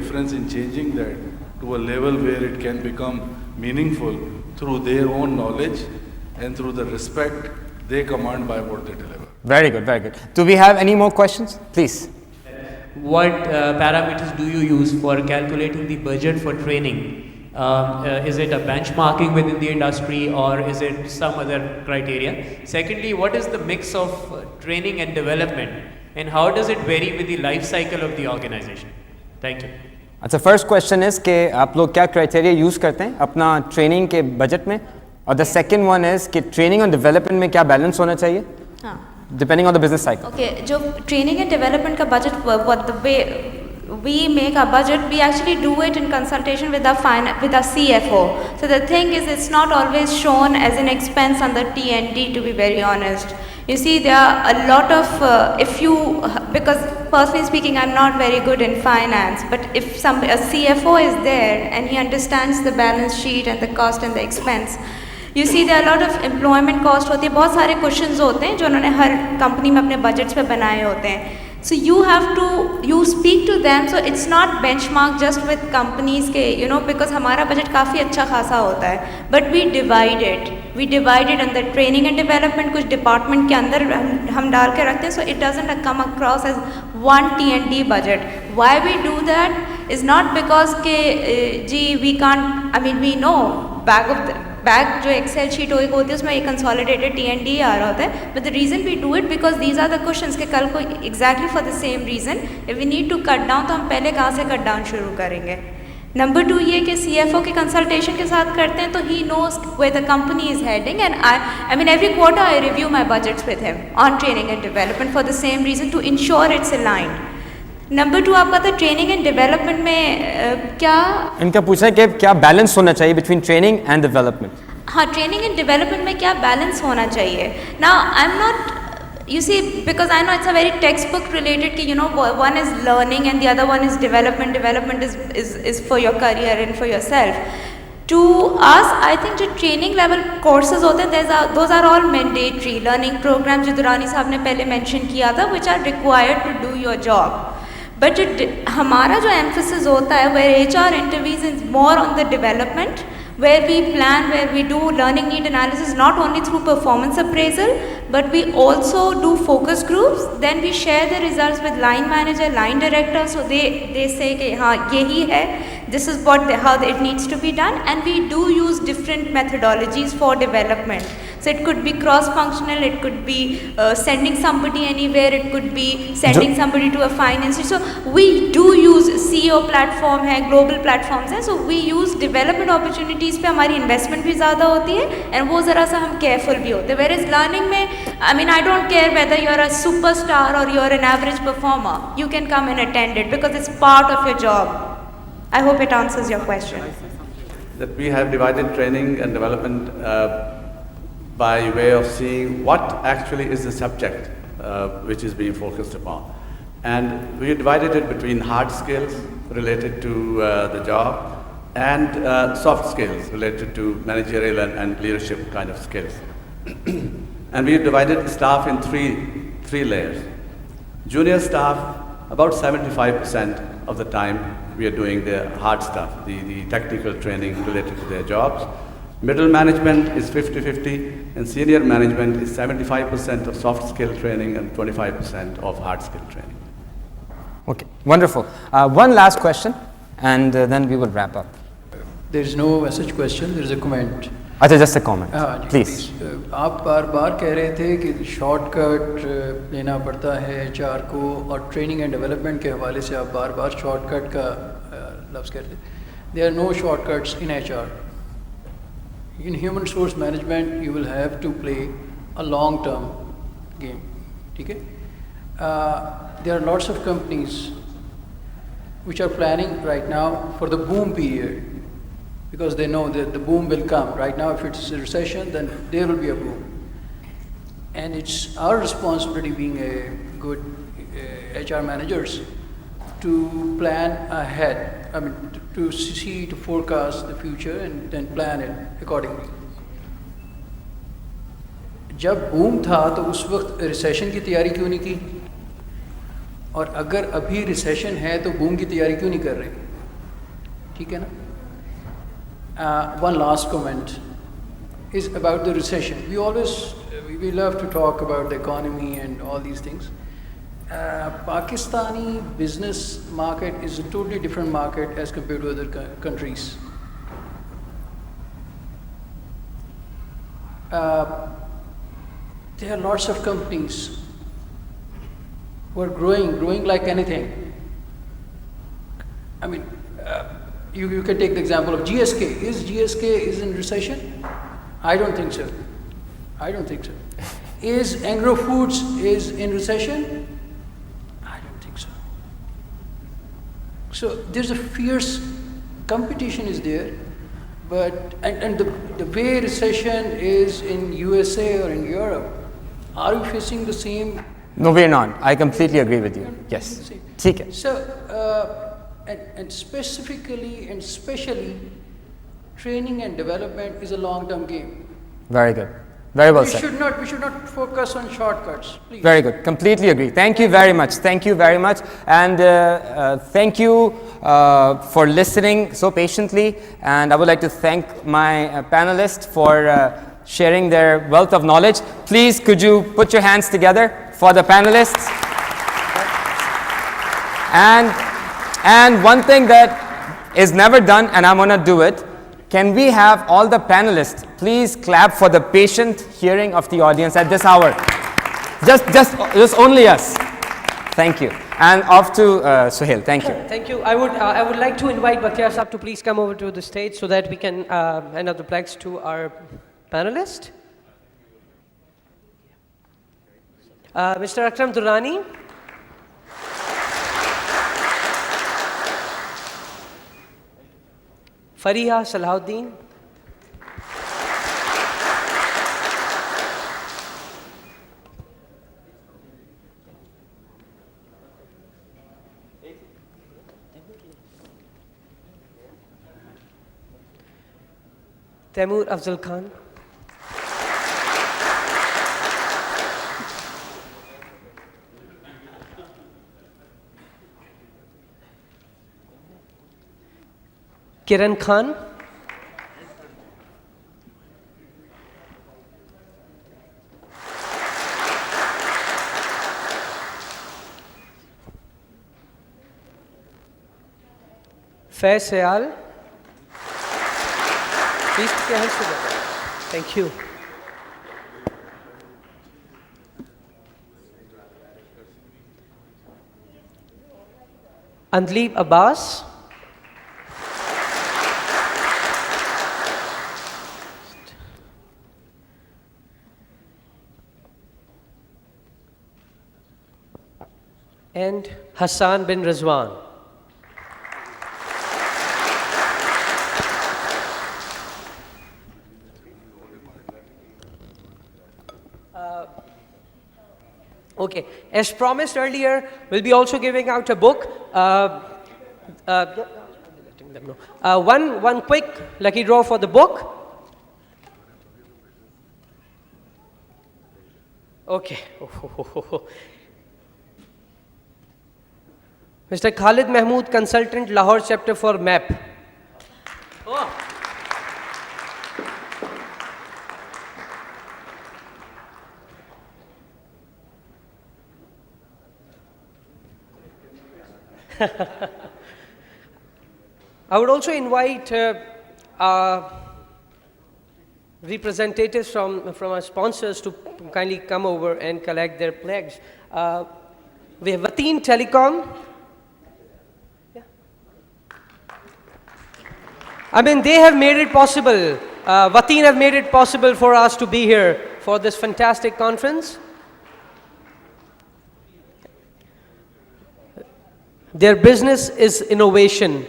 difference in changing that to a level where it can become meaningful through their own knowledge and through the respect they command by what they deliver. Very good, very good. Do we have any more questions? Please. What parameters do you use for calculating the budget for training? Is it a benchmarking within the industry, or is it some other criteria? Secondly, what is the mix of training and development, and how does it vary with the life cycle of the organization? Thank you. अच्छा, first question is कि आप लोग क्या criteria use करते हैं अपना training के budget में, और द सेकंड वन इज कि ट्रेनिंग और डेवलपमेंट में क्या बैलेंस होना चाहिए depending on the business cycle. Okay, जो ट्रेनिंग एंड डेवलपमेंट का budget, what the way we make our budget, we actually do it in consultation with our CFO. So the thing is, it's not always shown as an expense on the T&D, to be very honest. You see, there are a lot of, because personally speaking, I'm not very good in finance, but if a CFO is there and he understands the balance sheet and the cost and the expense, you see there are a lot of employment cost होती है, बहुत सारे cushions होते हैं जो उन्होंने हर company में अपने बजट्स पे बनाए होते हैं. So you speak to them, so it's not benchmark just with companies के, because हमारा बजट काफ़ी अच्छा खासा होता है, but we divide it under training and development, कुछ डिपार्टमेंट के अंदर हम डाल के रखते हैं, so it doesn't come across as one T&D budget. Why we do that is not because we can't, we know bag जो एक्सेल शीट होती है उसमें एक कंसोलिडेटेड T&D आ रहा होता है, but the reason we do it because these are the questions के कल को exactly for the same reason if we need to cut down, तो हम पहले कहाँ से कट डाउन शुरू करेंगे. नंबर 2 ये कि CFO के कंसल्टेशन के साथ करते हैं, तो he knows where the company is heading, and I every quarter I review my budgets with him on training and development for the same reason to ensure it's aligned. Number 2 आपका था training and development में क्या इनका पूछा है कि क्या balance होना चाहिए बिटवीन ट्रेनिंग एंड डेवलपमेंट. हाँ, ट्रेनिंग एंड डेवलपमेंट में क्या बैलेंस होना चाहिए. Now I am not, you see, because I know it's a very textbook related कि one is learning and the other one is development is for your career and for yourself. To us, I think जो training level courses होते हैं, those are all mandatory learning programs जो दुरानी साहब ने पहले mention किया था, which are required to do your job. But जो हमारा जो emphasis होता है, where HR intervenes is more on the development, where we plan, where we do learning need analysis not only through performance appraisal, but we also do focus groups. Then we share the results with line manager, line director, so they say कि हाँ यही है, this is how it needs to be done, and we do use different methodologies for development. So it could be cross-functional, it could be sending somebody anywhere, it could be sending somebody to a finance. So we do use CEO platform है, global platforms हैं, so we use development opportunities पे हमारी investment भी ज़्यादा होती है, and वो ज़रा सा हम careful भी होते हैं. Whereas learning में, I don't care whether you're a superstar or you're an average performer, you can come and attend it because it's part of your job. I hope it answers your question. That we have divided training and development by way of seeing what actually is the subject which is being focused upon. And we divided it between hard skills related to the job and soft skills related to managerial and leadership kind of skills. And we divided the staff in three layers. Junior staff, about 75% of the time we are doing the hard stuff, the technical training related to their jobs. Middle management is 50-50, and senior management is 75% of soft skill training and 25% of hard skill training. Okay, wonderful. One last question, and then we will wrap up. There is no such question, there is a comment. अच्छा, just a comment, please. आप बार कह रहे थे कि shortcut लेना पड़ता है HR को, और ट्रेनिंग एंड डेवलपमेंट के हवाले से आप बार शॉर्टकट का लफ्ज़ कहते हैं. There are no shortcuts in HR. In human resource management, you will have to play a long-term game. ठीक है? There are lots of companies which are planning right now for the boom period, because they know that the boom will come. Right now, if it's a recession, then there will be a boom. And it's our responsibility, being a good HR managers, to plan ahead. To see, to forecast the future and then plan it accordingly. जब boom था तो उस वक्त recession की तैयारी क्यों नहीं की, और अगर अभी रिसेशन है तो बूम की तैयारी क्यों नहीं कर रहे? ठीक है ना? One last comment is about the recession. We love to talk about the economy and all these things. Pakistani business market is a totally different market as compared to other countries. There are lots of companies who are growing like anything. I mean, you can take the example of GSK. Is GSK in recession? I don't think so. I don't think so. Is Anglo Foods is in recession? I don't think so. So there's a fierce competition is there, but and the way recession is in USA or in Europe, are we facing the same? No, we're not. I completely agree with you. Yes. ठीक है. So, and specifically and especially, training and development is a long-term game. Very good. Very well We said. should not focus on shortcuts, please. Very good. Completely agree. Thank you very much. Thank you very much. And thank you for listening so patiently. And I would like to thank my panelists for sharing their wealth of knowledge. Please, could you put your hands together for the panelists? And one thing that is never done, and I'm going to do it. Can we have all the panelists please clap for the patient hearing of the audience at this hour? Just only us. Thank you. And off to Suhail. Thank you. Thank you. I would like to invite Bakhtiar Saab to please come over to the stage so that we can hand out the plaques to our panelist. Mr. Akram Durrani. Fariha Salahuddin. Taimur Afzal Khan. Kiran Khan. Faiz Sayal. Please put your hands together. Thank you. Andleeb Abbas. And Hassan bin Rizwan. Okay, as promised earlier, we'll be also giving out a book. Letting them know. One quick lucky draw for the book. Okay. Mr. Khalid Mahmood, consultant, Lahore chapter for MAP. Oh. I would also invite representatives from our sponsors to kindly come over and collect their flags. We have Wateen Telecom. Yeah. I mean, they have made it possible. Wateen have made it possible for us to be here for this fantastic conference. Their business is innovation.